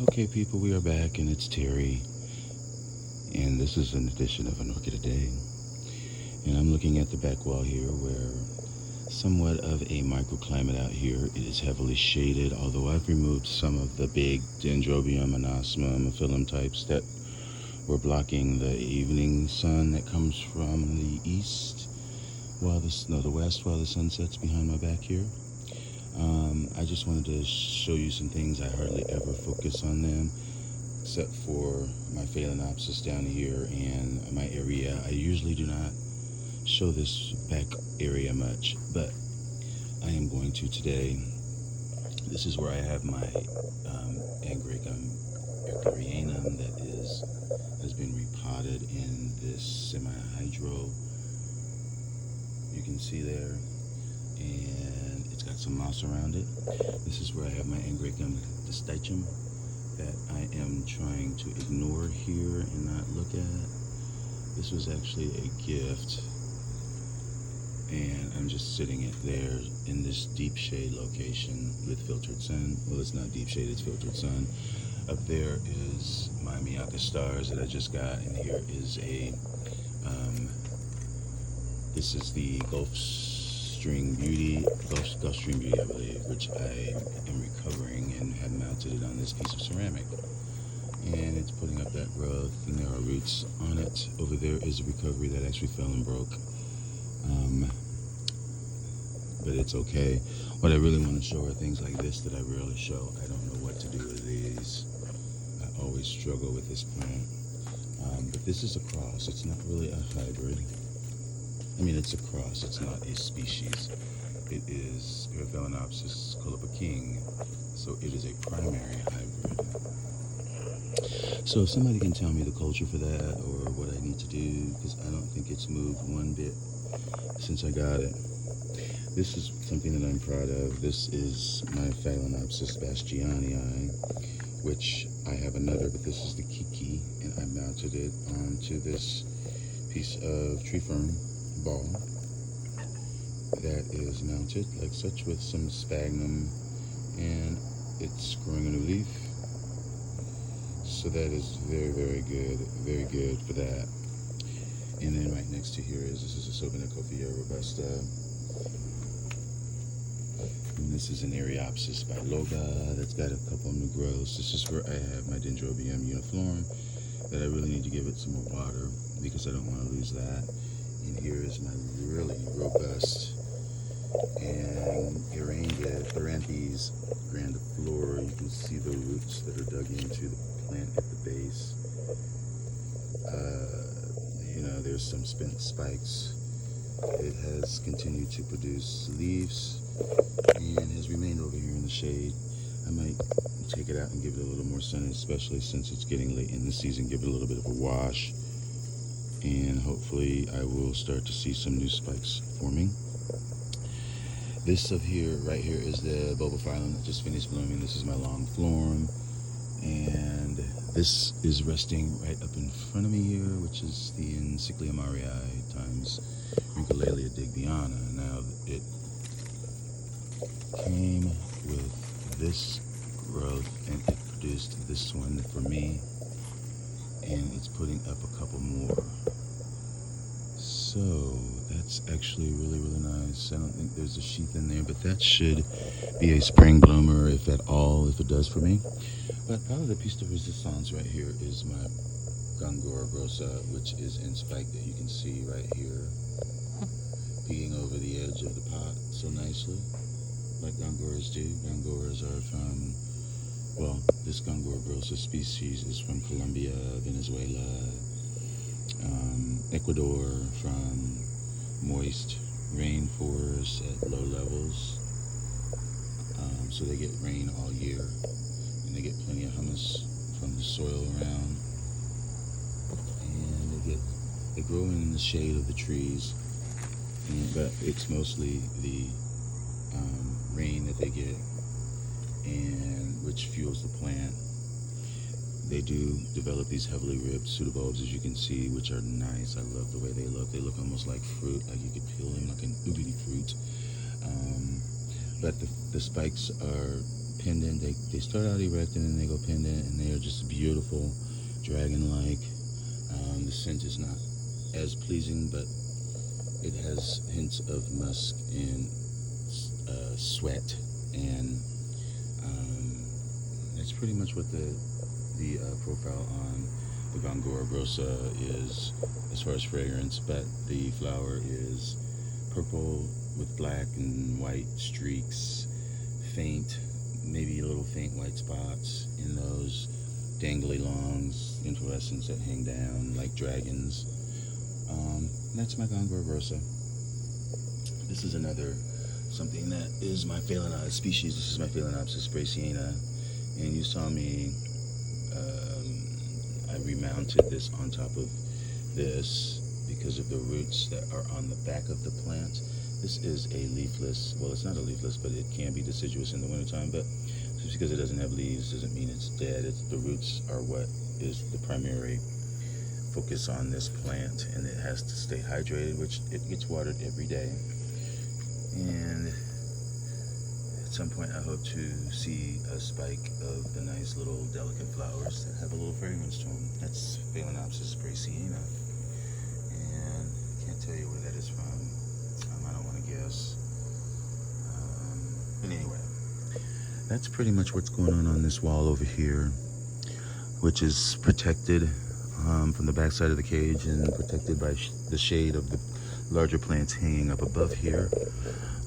Okay, people, we are back, and it's Terry, and this is an edition of An Orchid a Day. And I'm looking at the back wall here, where somewhat of a microclimate out here. It is heavily shaded, although I've removed some of the big dendrobium, anosmum, phyllum types that were blocking the evening sun that comes from the east, the west, while the sun sets behind my back here. I just wanted to show you some things. I hardly ever focus on them, except for my phalaenopsis down here and my area. I usually do not show this back area much, but I am going to today. This is where I have my Angraecum euchlorianum that has been repotted in this semi-hydro. You can see there, and it's got some moss around it. This is where I have my Angraecum distichum that I am trying to ignore here and not look at. This was actually a gift, and I'm just sitting it there in this deep shade location with filtered sun. Well, it's not deep shade, it's filtered sun. Up there is my Miyaka stars that I just got, and here is this is the Gulfstream Beauty, I believe, which I am recovering and have mounted it on this piece of ceramic. And it's putting up that growth, and there are roots on it. Over there is a recovery that actually fell and broke. But it's okay. What I really want to show are things like this that I rarely show. I don't know what to do with these. I always struggle with this plant. But this is a cross. It's not really a hybrid. I mean, it's a cross. It's not a species. It is Paraphalaenopsis colupa king. So it is a primary hybrid. So if somebody can tell me the culture for that or what I need to do, because I don't think it's moved one bit since I got it. This is something that I'm proud of. This is my Phalaenopsis bastianii, which I have another, but this is the Kiki, and I mounted it onto this piece of tree fern ball that is mounted like such with some sphagnum, and it's growing a new leaf. So that is very good for that. And then right next to here is, this is a Sobanicophia robusta. And this is an Areopsis biloba that's got a couple of new growths. This is where I have my Dendrobium uniflorum that I really need to give it some more water because I don't want to lose that. And here is my really robust and Eranthes grandiflora. You can see the roots that are dug into the plant at the base. There's some spent spikes. It has continued to produce leaves and has remained over here in the shade. I might take it out and give it a little more sun, especially since it's getting late in the season. Give it a little bit of a wash, and hopefully I will start to see some new spikes forming. This right here is the bulbophyllum that just finished blooming. This is my long florum, and this is resting right up in front of me here, which is the Encyclia Marii times Rinculalia digbiana. Now, it came with this growth, and it produced this one for me, and it's putting up a couple more. So that's actually really nice. I don't think there's a sheath in there, but that should be a spring bloomer, if at all, if it does for me. But probably the piece de resistance right here is my Gongora grossa, which is in spike that you can see right here, peeking over the edge of the pot so nicely, like Gongoras do. Gongoras are from, this Gongora grossa species is from Colombia, Venezuela, Ecuador, from moist rainforests at low levels. So they get rain all year, and they get plenty of humus from the soil around, and they grow in the shade of the trees, but it's mostly the rain that they get, and which fuels the plant. They do develop these heavily ribbed pseudobulbs, as you can see, which are nice. I love the way they look. They look almost like fruit, like you could peel them like an oogity fruit. But the spikes are pendant. They start out erect and then they go pendant, and they're just beautiful, dragon-like. The scent is not as pleasing, but it has hints of musk and sweat, and that's pretty much what the profile on the Gongora grossa is as far as fragrance. But the flower is purple with black and white streaks, faint, maybe a little faint white spots in those dangly longs, inflorescence that hang down like dragons. That's my Gongora grossa. This is another something that is my Phalaenopsis species. This is my Phalaenopsis brachiana, and you saw me. I remounted this on top of this because of the roots that are on the back of the plant. This is a leafless. Well, it's not a leafless, but it can be deciduous in the wintertime. But just because it doesn't have leaves doesn't mean it's dead. The roots are what is the primary focus on this plant, and it has to stay hydrated, which it gets watered every day. And at some point I hope to see a spike of the nice little delicate flowers that have a little fragrance to them. That's Phalaenopsis brachiana, and I can't tell you where that is from. I don't want to guess. But anyway, that's pretty much what's going on this wall over here, which is protected from the backside of the cage and protected by the shade of the larger plants hanging up above here.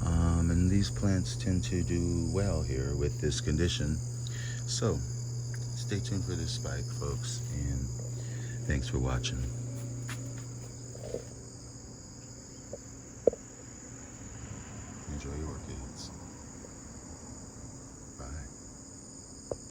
And these plants tend to do well here with this condition. So stay tuned for this spike, folks, and thanks for watching.